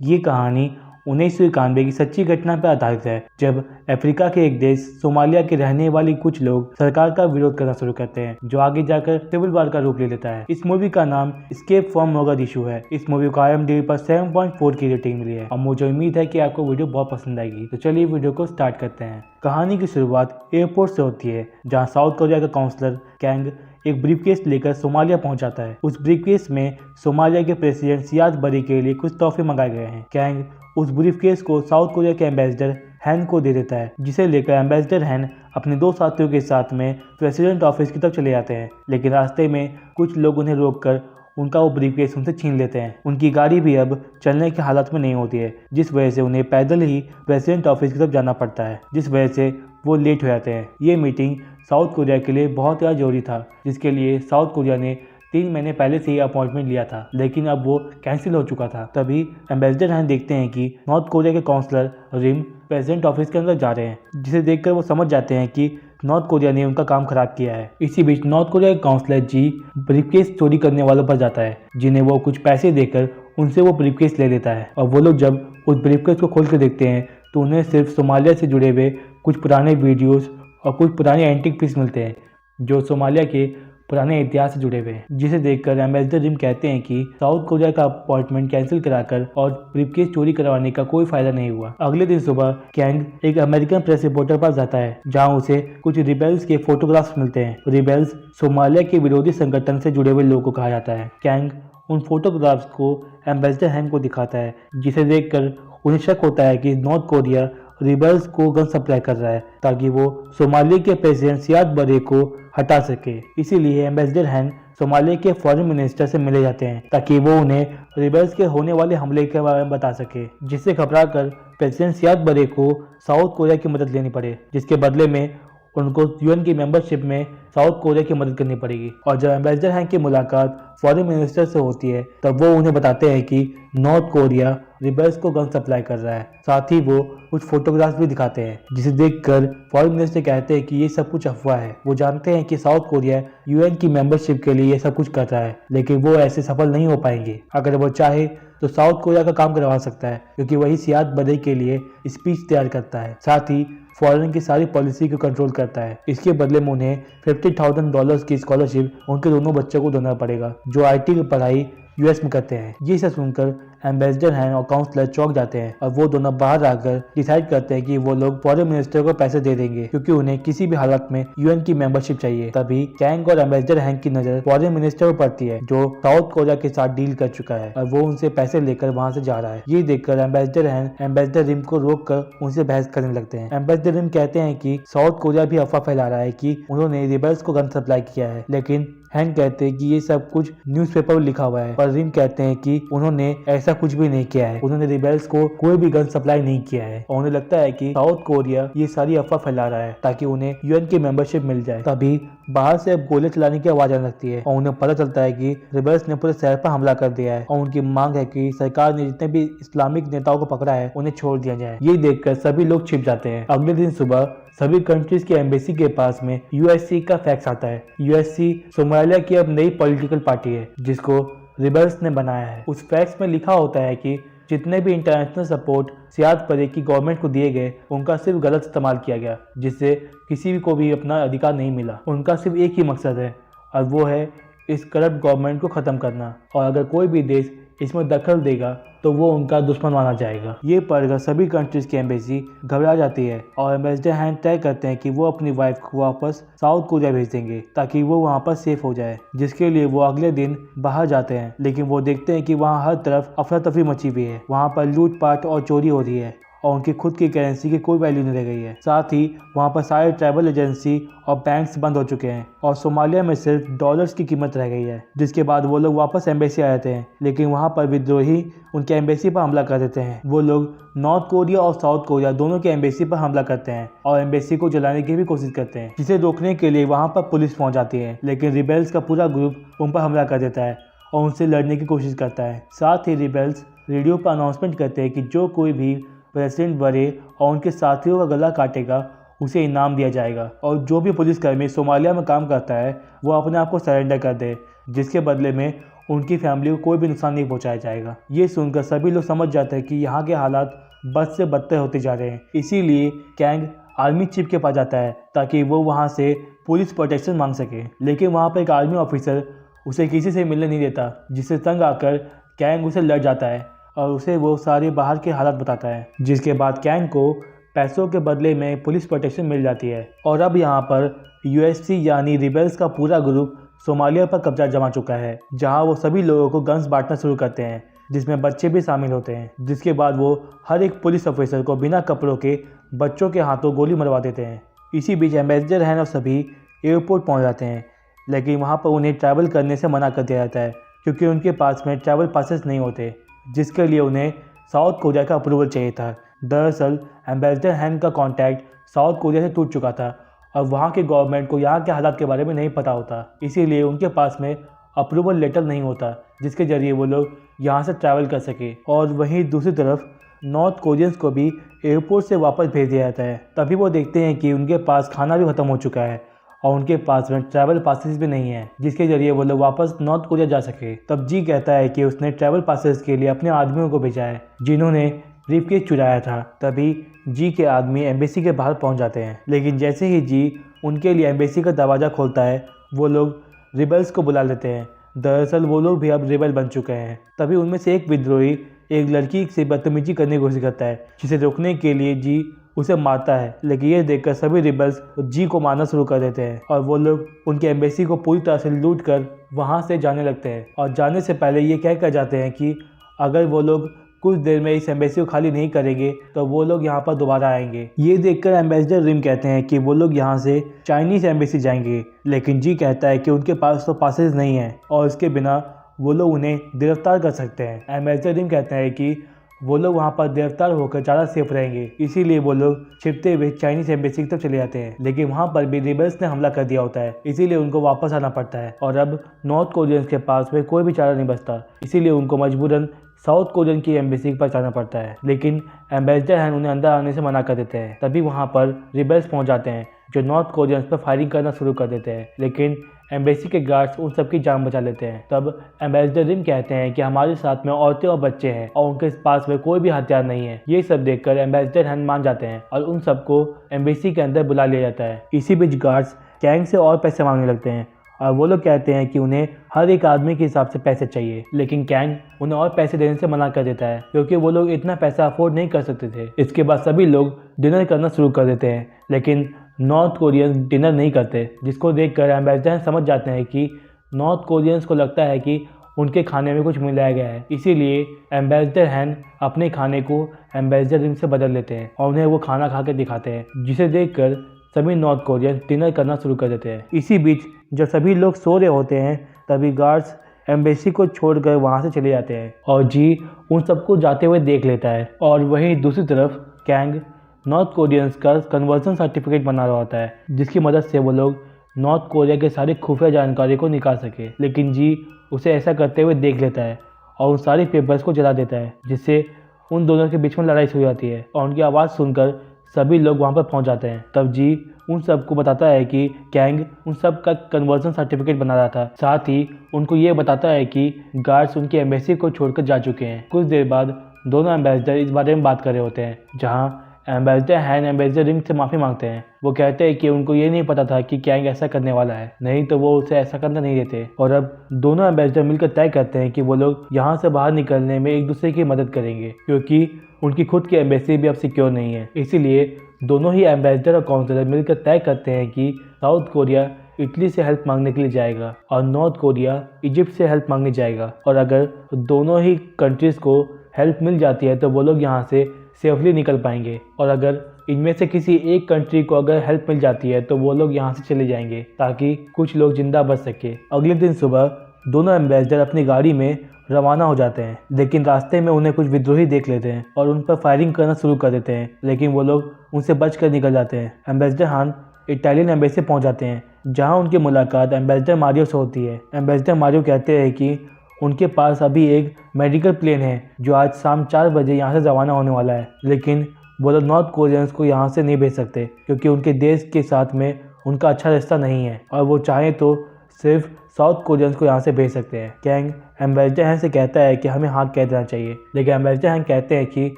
ये कहानी 1991 की सच्ची घटना पर आधारित है, जब अफ्रीका के एक देश सोमालिया के रहने वाली कुछ लोग सरकार का विरोध करना शुरू करते हैं, जो आगे जाकर सिविल वार का रूप ले लेता है। इस मूवी का नाम एस्केप फ्रॉम मोगादिशु है। इस मूवी को IMDb पर 7.4 की रेटिंग मिली है और मुझे उम्मीद है कि आपको वीडियो बहुत पसंद आएगी। तो चलिए वीडियो को स्टार्ट करते हैं। कहानी की शुरुआत एयरपोर्ट से होती है, जहाँ साउथ कोरिया का काउंसलर कैंग एक ब्रीफकेस लेकर सोमालिया पहुंच जाता है। उस ब्रीफकेस में सोमालिया के प्रेसिडेंट सियाद बरी के लिए कुछ तोहफे मंगाए गए हैं। कैंग उस ब्रीफकेस को साउथ कोरिया के एम्बेसडर हैन को दे देता है, जिसे लेकर एम्बेसडर हैन अपने दो साथियों के साथ में प्रेसिडेंट ऑफिस की तरफ चले जाते हैं। लेकिन रास्ते में कुछ लोग उन्हें रोककर उनका वो ब्रीफकेस उनसे छीन लेते हैं। उनकी गाड़ी भी अब चलने की हालत में नहीं होती है, जिस वजह से उन्हें पैदल ही प्रेसिडेंट ऑफिस की तरफ जाना पड़ता है, जिस वजह से वो लेट हो जाते हैं। ये मीटिंग साउथ कोरिया के लिए बहुत ज़्यादा जरूरी था, जिसके लिए साउथ कोरिया ने 3 महीने पहले से ही अपॉइंटमेंट लिया था, लेकिन अब वो कैंसिल हो चुका था। तभी एम्बेसडर हैन देखते हैं कि नॉर्थ कोरिया के काउंसलर रिम प्रेसिडेंट ऑफिस के अंदर जा रहे हैं, जिसे देखकर वो समझ जाते हैं कि नॉर्थ कोरिया ने उनका काम खराब किया है। इसी बीच नॉर्थ कोरिया के काउंसलर जी ब्रीफकेस चोरी करने वालों पर जाता है, जिन्हें वो कुछ पैसे देकर उनसे वो ब्रीफकेस ले लेता है। और वो लोग जब उस ब्रीफकेस को खोल कर देखते हैं तो उन्हें सिर्फ सोमालिया से जुड़े हुए कुछ पुराने वीडियोस और कुछ पुराने एंटीक पीस मिलते हैं, जो सोमालिया के पुराने इतिहास से जुड़े हुए हैं। जिसे देखकर एम्बेसडर रिम कहते हैं कि साउथ कोरिया का अपॉइंटमेंट कैंसिल कराकर और ब्रीफकेस चोरी करवाने का कोई फायदा नहीं हुआ। अगले दिन सुबह कैंग एक अमेरिकन प्रेस रिपोर्टर पास जाता है, जहां उसे कुछ रिबेल्स के फोटोग्राफ्स मिलते हैं। रिबेल्स सोमालिया के विरोधी संगठन से जुड़े हुए लोगों को कहा जाता है। कैंग उन फोटोग्राफ्स को एम्बेसडर हैन को दिखाता है, जिसे देखकर उन्हें शक होता है कि नॉर्थ कोरिया रिबेल्स को गन सप्लाई कर रहा है, ताकि वो सोमालिया के प्रेसिडेंट सियाद बरे को हटा सके। इसीलिए एम्बेसडर हैन सोमालिया के फॉरेन मिनिस्टर से मिले जाते हैं, ताकि वो उन्हें रिबेल्स के होने वाले हमले के बारे में बता सके, जिससे घबराकर प्रेसिडेंट सियाद बरे को साउथ कोरिया की मदद लेनी पड़े, जिसके बदले में उनको UN की मेंबरशिप में साउथ कोरिया की मदद करनी पड़ेगी। और जब एम्बेसडर हैन की मुलाकात फॉरेन मिनिस्टर से होती है, तब वो उन्हें बताते हैं कि नॉर्थ कोरिया रिबेल्स को गन सप्लाई कर रहा है। साथ ही वो कुछ फोटोग्राफ्स भी दिखाते हैं, जिसे देखकर फॉरेन मिनिस्टर कहते हैं कि ये सब कुछ अफवाह है। वो जानते हैं कि साउथ कोरिया UN की मेंबरशिप के लिए ये सब कुछ कर रहा है, लेकिन वो ऐसे सफल नहीं हो पाएंगे। अगर वो चाहे तो साउथ कोरिया का काम करवा सकता है, क्योंकि वही सियाद बरे के लिए स्पीच तैयार करता है, साथ ही फॉरेन की सारी पॉलिसी को कंट्रोल करता है। इसके बदले में उन्हें $50,000 की स्कॉलरशिप उनके दोनों बच्चों को देना पड़ेगा, जो IT की पढ़ाई US में करते हैं। ये सब सुनकर एम्बेसडर हैन और काउंसलर चौंक जाते हैं, और वो दोनों बाहर आकर डिसाइड करते हैं कि वो लोग फॉरेन मिनिस्टर को पैसे दे देंगे, क्योंकि उन्हें किसी भी हालत में UN की मेंबरशिप चाहिए। तभी कैंग और एम्बेसडर हैन की नजर फॉरेन मिनिस्टर पर पड़ती है, जो साउथ कोरिया के साथ डील कर चुका है, और वो उनसे पैसे लेकर वहां से जा रहा है। ये देखकर एम्बेसडर हैन एम्बेसडर रिम को रोक कर उनसे बहस करने लगते हैं। एम्बेसडर रिम कहते हैं कि साउथ कोरिया भी अफवाह फैला रहा है कि उन्होंने रिबेल्स को गन सप्लाई किया है, लेकिन हैन कहते हैं कि ये सब कुछ न्यूज़पेपर में लिखा हुआ है। पर रिम कहते हैं कि उन्होंने ऐसा कुछ भी नहीं किया है, उन्होंने रिबेल्स को कोई भी गन सप्लाई नहीं किया है, और उन्हें लगता है कि साउथ कोरिया ये सारी अफवाह फैला रहा है ताकि उन्हें UN की मेंबरशिप मिल जाए। तभी बाहर से अब गोले चलाने की आवाज आने लगती है, और उन्हें पता चलता है कि रिबेल्स ने पूरे शहर पर हमला कर दिया है, और उनकी मांग है कि सरकार ने जितने भी इस्लामिक नेताओं को पकड़ा है उन्हें छोड़ दिया जाए। ये देखकर सभी लोग छिप जाते हैं। अगले दिन सुबह सभी कंट्रीज के एम्बेसी के पास में USC का फैक्स आता है। USC सोमालिया की अब नई पॉलिटिकल पार्टी है, जिसको रिबेल्स ने बनाया है। उस फैक्स में लिखा होता है कि जितने भी इंटरनेशनल सपोर्ट सियाद बरे की गवर्नमेंट को दिए गए, उनका सिर्फ गलत इस्तेमाल किया गया, जिससे किसी को भी अपना अधिकार नहीं मिला। उनका सिर्फ एक ही मकसद है, और वो है इस करप्ट गवर्नमेंट को ख़त्म करना, और अगर कोई भी देश इसमें दखल देगा तो वो उनका दुश्मन माना जाएगा। ये पढ़कर सभी कंट्रीज की एम्बेसी घबरा जाती है, और एम्बेसडर हैन तय करते हैं कि वो अपनी वाइफ को वापस साउथ कोरिया भेज देंगे, ताकि वो वहाँ पर सेफ हो जाए, जिसके लिए वो अगले दिन बाहर जाते हैं। लेकिन वो देखते हैं कि वहाँ हर तरफ अफरा तफरी मची हुई है, वहाँ पर लूटपाट और चोरी हो रही है, और उनकी खुद की करेंसी की कोई वैल्यू नहीं रह गई है। साथ ही वहाँ पर सारे ट्रैवल एजेंसी और बैंक्स बंद हो चुके हैं, और सोमालिया में सिर्फ डॉलर्स की कीमत रह गई है। जिसके बाद वो लोग वापस एम्बेसी आ जाते हैं, लेकिन वहाँ पर विद्रोही उनके एम्बेसी पर हमला कर देते हैं। वो लोग नॉर्थ कोरिया और साउथ कोरिया दोनों के एम्बेसी पर हमला करते हैं, और एम्बेसी को जलाने की भी कोशिश करते हैं, जिसे रोकने के लिए वहाँ पर पुलिस पहुँच जाती है। लेकिन रिबेल्स का पूरा ग्रुप उन पर हमला कर देता है और उनसे लड़ने की कोशिश करता है। साथ ही रिबेल्स रेडियो पर अनाउंसमेंट करते हैं कि जो कोई भी प्रेसिडेंट बरे और उनके साथियों का गला काटेगा, उसे इनाम दिया जाएगा और जो भी पुलिसकर्मी सोमालिया में काम करता है वो अपने आप को सरेंडर कर दे, जिसके बदले में उनकी फैमिली को कोई भी नुकसान नहीं पहुंचाया जाएगा। ये सुनकर सभी लोग समझ जाते हैं कि यहाँ के हालात बद से बदतर होते जा रहे हैं। इसीलिए कैंग आर्मी चीफ के पास जाता है ताकि वो वहाँ से पुलिस प्रोटेक्शन मांग सके, लेकिन वहाँ पर एक आर्मी ऑफिसर उसे किसी से मिलने नहीं देता, जिससे तंग आकर कैंग उसे लड़ जाता है और उसे वो सारे बाहर के हालात बताता है, जिसके बाद कैंग को पैसों के बदले में पुलिस प्रोटेक्शन मिल जाती है। और अब यहाँ पर यूएससी यानी रिबेल्स का पूरा ग्रुप सोमालिया पर कब्जा जमा चुका है, जहाँ वो सभी लोगों को गन्स बांटना शुरू करते हैं, जिसमें बच्चे भी शामिल होते हैं। जिसके बाद वो हर एक पुलिस ऑफिसर को बिना कपड़ों के बच्चों के हाथों गोली मरवा देते हैं। इसी बीच एम्बेसडर हैन और सभी एयरपोर्ट पहुंच जाते हैं, लेकिन वहां पर उन्हें ट्रैवल करने से मना कर दिया जाता है क्योंकि उनके पास में ट्रैवल पासेस नहीं होते, जिसके लिए उन्हें साउथ कोरिया का अप्रूवल चाहिए था। दरअसल एम्बेसडर हैन का कॉन्टैक्ट साउथ कोरिया से टूट चुका था और वहाँ के गवर्नमेंट को यहाँ के हालात के बारे में नहीं पता होता, इसीलिए उनके पास में अप्रूवल लेटर नहीं होता जिसके ज़रिए वो लोग यहाँ से ट्रैवल कर सके। और वहीं दूसरी तरफ नॉर्थ कोरियंस को भी एयरपोर्ट से वापस भेज दिया जाता है। तभी वो देखते हैं कि उनके पास खाना भी ख़त्म हो चुका है और उनके पास में ट्रैवल पासेस भी नहीं है, जिसके ज़रिए वो लोग वापस नॉर्थ कोरिया जा सके। तब जी कहता है कि उसने ट्रैवल पासेस के लिए अपने आदमियों को भेजा है जिन्होंने ब्रीफकेस चुराया था। तभी जी के आदमी एम्बेसी के बाहर पहुंच जाते हैं, लेकिन जैसे ही जी उनके लिए एम्बेसी का दरवाज़ा खोलता है वो लोग रिबेल्स को बुला लेते हैं। दरअसल वो लोग भी अब रिबेल बन चुके हैं। तभी उनमें से एक विद्रोही एक लड़की से बदतमीजी करने की कोशिश करता है, जिसे रोकने के लिए जी उसे मारता है, लेकिन ये देखकर सभी रिबेल्स जी को मारना शुरू कर देते हैं और वो लोग उनके एम्बेसी को पूरी तरह से लूट कर वहाँ से जाने लगते हैं। और जाने से पहले ये कह कर जाते हैं कि अगर वो लोग कुछ देर में इस एम्बेसी को खाली नहीं करेंगे तो वो लोग यहाँ पर दोबारा आएंगे। ये देखकर एम्बेसडर रिम कहते हैं कि वो लोग यहाँ से चाइनीज़ एम्बेसी जाएंगे, लेकिन जी कहता है कि उनके पास तो पासेस नहीं है और इसके बिना वो लोग उन्हें गिरफ्तार कर सकते हैं। एम्बेसडर रिम कहते हैं कि वो लोग वहाँ पर गिरफ्तार होकर ज़्यादा सेफ रहेंगे, इसीलिए वो लोग छिपते हुए चाइनीज़ एम्बेसी की तरफ चले जाते हैं, लेकिन वहाँ पर भी रिबेल्स ने हमला कर दिया होता है, इसीलिए उनको वापस आना पड़ता है। और अब नॉर्थ कोरियंस के पास में कोई भी चारा नहीं बचता, इसीलिए उनको मजबूरन साउथ कोरियन की एम्बेसी पर जाना पड़ता है, लेकिन एम्बेसडर हैन उन्हें अंदर आने से मना कर देते हैं। तभी वहाँ पर रिबेल्स पहुँच जाते हैं जो नॉर्थ कोरियंस पर फायरिंग करना शुरू कर देते हैं, लेकिन एम्बेसी के गार्ड्स उन सबकी जान बचा लेते हैं। तब एम्बेसडर रिम कहते हैं कि हमारे साथ में औरतें और बच्चे हैं और उनके पास में कोई भी हथियार नहीं है। ये सब देखकर एम्बेसडर हैन मान जाते हैं और उन सबको एम्बेसी के अंदर बुला लिया जाता है। इसी बीच गार्ड्स कैंग से और पैसे मांगने लगते हैं और वो लोग कहते हैं कि उन्हें हर एक आदमी के हिसाब से पैसे चाहिए, लेकिन कैंग उन्हें और पैसे देने से मना कर देता है क्योंकि वो लोग इतना पैसा अफोर्ड नहीं कर सकते थे। इसके बाद सभी लोग डिनर करना शुरू कर देते हैं, लेकिन नॉर्थ कोरियंस डिनर नहीं करते, जिसको देखकर एम्बेसडर समझ जाते हैं कि नॉर्थ कोरियंस को लगता है कि उनके खाने में कुछ मिलाया गया है। इसीलिए एम्बेसडर हैन अपने खाने को एम्बेसडर रिम से बदल लेते हैं और उन्हें वो खाना खा के दिखाते हैं, जिसे देखकर सभी नॉर्थ कोरियंस डिनर करना शुरू कर देते हैं। इसी बीच जब सभी लोग सो रहे होते हैं तभी गार्ड्स एम्बेसी को छोड़कर वहाँ से चले जाते हैं और जी उन सबको जाते हुए देख लेता है। और वहीं दूसरी तरफ कैंग नॉर्थ कोरियंस का कन्वर्जन सर्टिफिकेट बना रहा होता है, जिसकी मदद से वो लोग नॉर्थ कोरिया के सारी खुफिया जानकारी को निकाल सके, लेकिन जी उसे ऐसा करते हुए देख लेता है और उन सारे पेपर्स को जला देता है, जिससे उन दोनों के बीच में लड़ाई शुरू हो जाती है और उनकी आवाज़ सुनकर सभी लोग वहाँ पर पहुँच जाते हैं। तब जी उन सबको बताता है कि कैंग उन सब का कन्वर्जन सर्टिफिकेट बना रहा था, साथ ही उनको ये बताता है कि गार्ड्स उनकी एम्बेसी को छोड़कर जा चुके हैं। कुछ देर बाद दोनों एम्बेसडर इस बारे में बात कर रहे होते हैं, जहाँ एम्बेसडर हैन एम्बेसडर रिम से माफ़ी मांगते हैं। वो कहते हैं कि उनको ये नहीं पता था कि कैंग ऐसा करने वाला है, नहीं तो वो उसे ऐसा करना नहीं देते। और अब दोनों एम्बेसडर मिलकर तय करते हैं कि वो लोग यहाँ से बाहर निकलने में एक दूसरे की मदद करेंगे, क्योंकि उनकी खुद की एम्बेसी भी अब सिक्योर नहीं है। इसीलिए दोनों ही एम्बेसडर और काउंसलर मिलकर तय करते हैं कि साउथ कोरिया इटली से हेल्प मांगने के लिए जाएगा और नॉर्थ कोरिया इजिप्ट से हेल्प मांगने जाएगा, और अगर दोनों ही कंट्रीज़ को हेल्प मिल जाती है तो वो लोग यहाँ से सेफली निकल पाएंगे, और अगर इनमें से किसी एक कंट्री को अगर हेल्प मिल जाती है तो वो लोग यहाँ से चले जाएंगे ताकि कुछ लोग जिंदा बच सके। अगले दिन सुबह दोनों एम्बेसडर अपनी गाड़ी में रवाना हो जाते हैं, लेकिन रास्ते में उन्हें कुछ विद्रोही देख लेते हैं और उन पर फायरिंग करना शुरू कर देते हैं, लेकिन वो लोग उनसे बच कर निकल जाते हैं। एम्बेसडर हान इटालियन एम्बेसी पहुंच जाते हैं, जहां उनकी मुलाकात एम्बेसडर मारियो से होती है। एम्बेसडर मारियो कहते हैं कि उनके पास अभी एक मेडिकल प्लेन है जो आज शाम 4 बजे यहाँ से रवाना होने वाला है, लेकिन वो लोग नॉर्थ कोरियंस को यहाँ से नहीं भेज सकते क्योंकि उनके देश के साथ में उनका अच्छा रिश्ता नहीं है और वो चाहें तो सिर्फ साउथ कोरियंस को यहाँ से भेज सकते हैं। कैंग एम्बेसडर हैन से कहता है कि हमें हाँ कह देना चाहिए, लेकिन एम्बेसडर हैन कहते हैं कि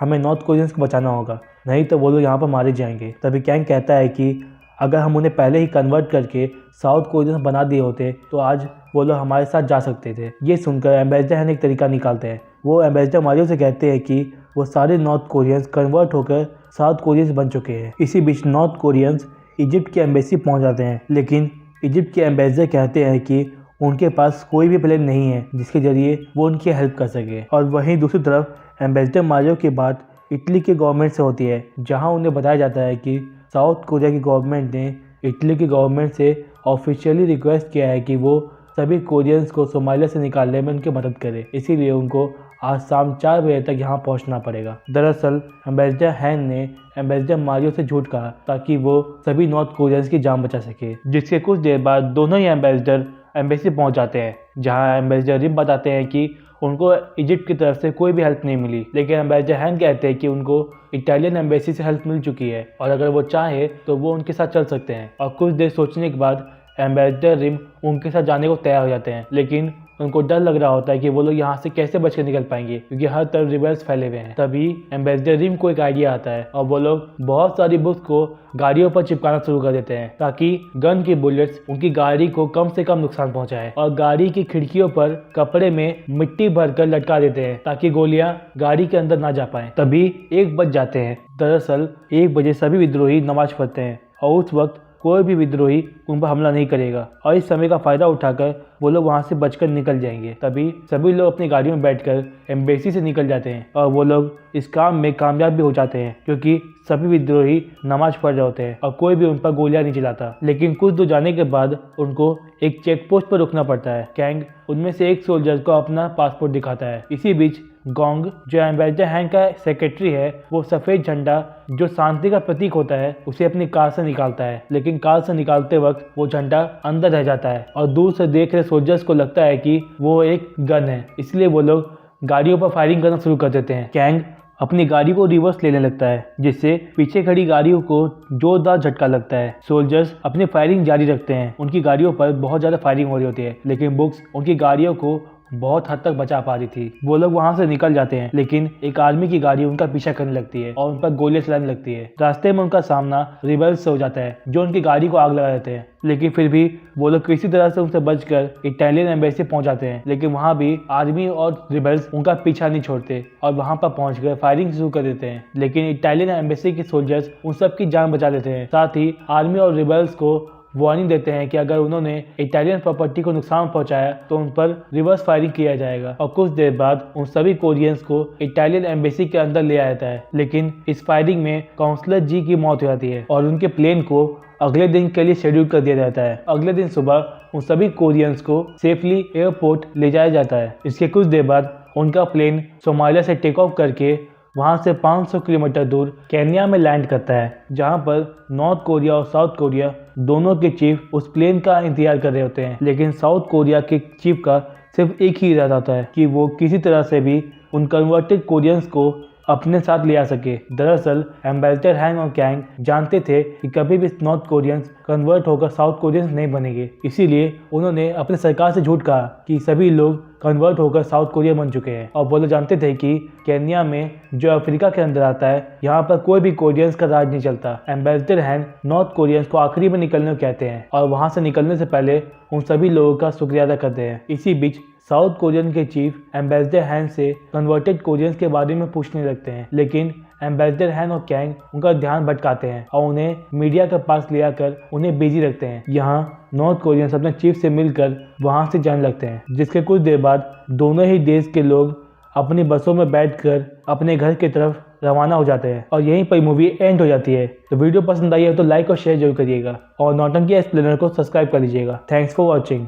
हमें नॉर्थ कोरियंस को बचाना होगा, नहीं तो वो लोग यहाँ पर मारे जाएंगे। तभी कैंग कहता है कि अगर हम उन्हें पहले ही कन्वर्ट करके साउथ कोरियंस बना दिए होते तो आज वो लोग हमारे साथ जा सकते थे। ये सुनकर एम्बेसडर हैन एक तरीका निकालते हैं। वो एम्बेसडर मारियो से कहते हैं कि वो सारे नॉर्थ कोरियंस कन्वर्ट होकर साउथ कोरियंस बन चुके हैं। इसी बीच नॉर्थ कोरियंस इजिप्ट की एम्बेसी पहुंच जाते हैं, लेकिन इजिप्ट के एम्बेसडर कहते हैं कि उनके पास कोई भी प्लान नहीं है जिसके जरिए वो उनकी हेल्प कर सके। और वहीं दूसरी तरफ एम्बेसडर मारियो की बात इटली के गवर्नमेंट से होती है, जहां उन्हें बताया जाता है कि साउथ कोरिया की गवर्नमेंट ने इटली की गवर्नमेंट से ऑफिशियली रिक्वेस्ट किया है कि वो सभी कोरियंस को सोमालिया से निकालने में उनकी मदद करे, इसीलिए उनको आज शाम 4 बजे तक यहाँ पहुँचना पड़ेगा। दरअसल एम्बेसडर हैन ने एम्बेसडर मारियो से झूठ कहा ताकि वो सभी नॉर्थ कोरियंस की जान बचा सके, जिसके कुछ देर बाद दोनों ही एम्बेसडर एम्बेसी पहुंच जाते हैं, जहां एम्बेसडर रिम बताते हैं कि उनको इजिप्ट की तरफ से कोई भी हेल्प नहीं मिली, लेकिन एम्बेसडर हैन कहते हैं कि उनको इटालियन एम्बेसी से हेल्प मिल चुकी है और अगर वो चाहे तो वो उनके साथ चल सकते हैं। और कुछ देर सोचने के बाद एम्बेसडर रिम उनके साथ जाने को तैयार हो जाते हैं, लेकिन उनको डर लग रहा होता है कि वो लोग यहाँ से कैसे बच कर निकल पाएंगे क्योंकि हर तरफ रिबेल्स फैले हुए हैं। तभी एम्बेसडर रिम को एक आइडिया आता है और वो लोग बहुत सारी बुक्स को गाड़ियों पर चिपकाना शुरू कर देते हैं ताकि गन की बुलेट्स उनकी गाड़ी को कम से कम नुकसान पहुंचाए, और गाड़ी की खिड़कियों पर कपड़े में मिट्टी भरकर लटका देते हैं ताकि गोलियां गाड़ी के अंदर ना जा पाए। तभी 1 बज जाते हैं। दरअसल 1 बजे सभी विद्रोही नमाज पढ़ते हैं और उस वक्त कोई भी विद्रोही उन पर हमला नहीं करेगा और इस समय का फायदा उठाकर वो लोग वहां से बचकर निकल जाएंगे। तभी सभी लोग अपनी गाड़ियों में बैठकर एम्बेसी से निकल जाते हैं और वो लोग इस काम में कामयाब भी हो जाते हैं क्योंकि सभी विद्रोही नमाज पढ़ रहे होते हैं और कोई भी उन पर गोलियां नहीं चलाता। लेकिन कुछ दूर जाने के बाद उनको एक चेक पोस्ट पर रुकना पड़ता है। कैंग उनमें से एक सोल्जर को अपना पासपोर्ट दिखाता है। इसी बीच गोंग, जो एम्बेसडर हैन का सेक्रेटरी है, वो सफ़ेद झंडा जो शांति का प्रतीक होता है उसे अपनी कार से निकालता है, लेकिन कार से निकालते वक्त वो झंडा अंदर रह जाता है और दूर से देख रहे सोल्जर्स को लगता है कि वो एक गन है, इसलिए वो लोग गाड़ियों पर फायरिंग करना शुरू कर देते हैं। कैंग अपनी गाड़ी को रिवर्स लेने लगता है जिससे पीछे खड़ी गाड़ियों को जोरदार झटका लगता है। सोल्जर्स अपनी फायरिंग जारी रखते हैं। उनकी गाड़ियों पर बहुत ज़्यादा फायरिंग हो रही होती है, लेकिन बुक्स उनकी गाड़ियों को बहुत हद तक बचा पा रही थी। वो लोग वहां से निकल जाते हैं, लेकिन एक आर्मी की गाड़ी उनका पीछा करने लगती है और उन पर गोलियां चलाने लगती है। रास्ते में उनका सामना रिबेल्स से हो जाता है जो उनकी गाड़ी को आग लगा देते हैं, लेकिन फिर भी वो लोग किसी तरह से उनसे बचकर इटालियन एम्बेसी पहुंच जाते हैं। लेकिन वहां भी आर्मी और रिबेल्स उनका पीछा नहीं छोड़ते और वहां पर पहुंचकर फायरिंग शुरू कर देते हैं, लेकिन इटालियन एम्बेसी के सोल्जर्स उन सब की जान बचा लेते हैं। साथ ही आर्मी और रिबेल्स को वार्निंग देते हैं कि अगर उन्होंने इटालियन प्रॉपर्टी को नुकसान पहुंचाया तो उन पर रिवर्स फायरिंग किया जाएगा। और कुछ देर बाद उन सभी कोरियंस को इटालियन एम्बेसी के अंदर ले आया जाता है, लेकिन इस फायरिंग में काउंसलर जी की मौत हो जाती है और उनके प्लेन को अगले दिन के लिए शेड्यूल कर दिया जाता है। अगले दिन सुबह उन सभी कोरियंस को सेफली एयरपोर्ट ले जाया जाता है। इसके कुछ देर बाद उनका प्लेन सोमालिया से टेक ऑफ करके वहां से 500 किलोमीटर दूर केन्या में लैंड करता है, जहां पर नॉर्थ कोरिया और साउथ कोरिया दोनों के चीफ उस प्लेन का इंतजार कर रहे होते हैं। लेकिन साउथ कोरिया के चीफ का सिर्फ एक ही इरादा होता है कि वो किसी तरह से भी उन कन्वर्टेड कोरियंस को अपने साथ ले आ सके। दरअसल एम्बेसडर हैन और कैंग जानते थे कि कभी भी नॉर्थ कोरियंस कन्वर्ट होकर साउथ कोरियंस नहीं बनेंगे, इसीलिए उन्होंने अपने सरकार से झूठ कहा कि सभी लोग कन्वर्ट होकर साउथ कोरिया बन चुके हैं। और वो लोग जानते थे कि केन्या में जो अफ्रीका के अंदर आता है, यहाँ पर कोई भी कोरियंस का राज नहीं चलता। एम्बेसडर हैन नॉर्थ कोरियंस को आखिरी में निकलने को कहते हैं और वहाँ से निकलने से पहले उन सभी लोगों का शुक्रिया अदा करते हैं। इसी बीच साउथ कोरियन के चीफ एम्बेसडर हैन से कन्वर्टेड कोरियंस के बारे में पूछने लगते हैं, लेकिन एम्बेसडर हैन और कैंग उनका ध्यान भटकाते हैं और उन्हें मीडिया के पास ले आकर उन्हें बिजी रखते हैं। यहाँ नॉर्थ कोरियंस अपने चीफ से मिलकर वहां से जाने लगते हैं, जिसके कुछ देर बाद दोनों ही देश के लोग अपनी बसों में बैठकर अपने घर की तरफ रवाना हो जाते हैं और यहीं पर मूवी एंड हो जाती है। तो वीडियो पसंद आई है तो लाइक और शेयर जरूर करिएगा और नौटंकी एक्सप्लेनर को सब्सक्राइब कर लीजिएगा। Thanks for watching.